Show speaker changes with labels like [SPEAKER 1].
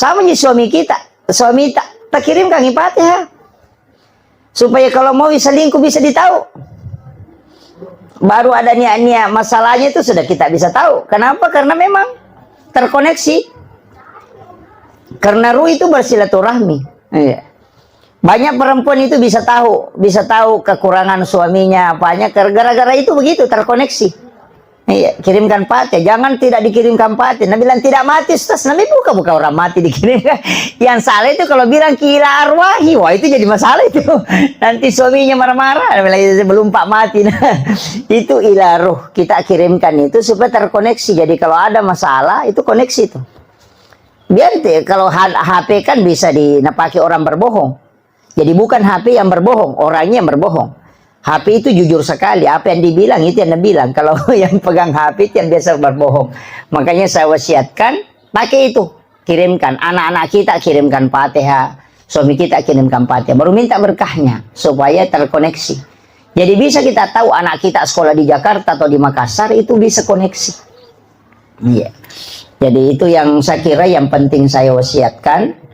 [SPEAKER 1] Sama nih suami kita. Suami tak kirimkan Fatihah. Supaya kalau mau selingkuh bisa ditahu. Baru ada niat-niat masalahnya itu sudah kita bisa tahu. Kenapa? Karena memang terkoneksi. Karena ruh itu bersilaturahmi. Iya. Banyak perempuan itu bisa tahu kekurangan suaminya, apanya. Gara-gara itu begitu terkoneksi. Iya, kirimkan Fatihah. Jangan tidak dikirimkan Fatihah. Nabi bilang tidak mati, Ustaz. Nabi buka orang mati dikirimkan. Yang salah itu kalau bilang kira arwahi. Wah, itu jadi masalah itu. Nanti suaminya marah-marah. Belum Pak mati. Nah, itu ila ruh. Kita kirimkan itu supaya terkoneksi. Jadi kalau ada masalah, itu koneksi itu. Biar kalau HP kan bisa dinapaki orang berbohong. Jadi bukan HP yang berbohong, orangnya yang berbohong. HP itu jujur sekali, apa yang dibilang itu yang dibilang. Kalau yang pegang HP itu yang biasa berbohong. Makanya saya wasiatkan, pakai itu. Kirimkan, anak-anak kita kirimkan Fatihah. Suami kita kirimkan Fatihah. Baru minta berkahnya, supaya terkoneksi. Jadi bisa kita tahu anak kita sekolah di Jakarta atau di Makassar, itu bisa koneksi. Iya. Jadi itu yang saya kira yang penting saya wasiatkan.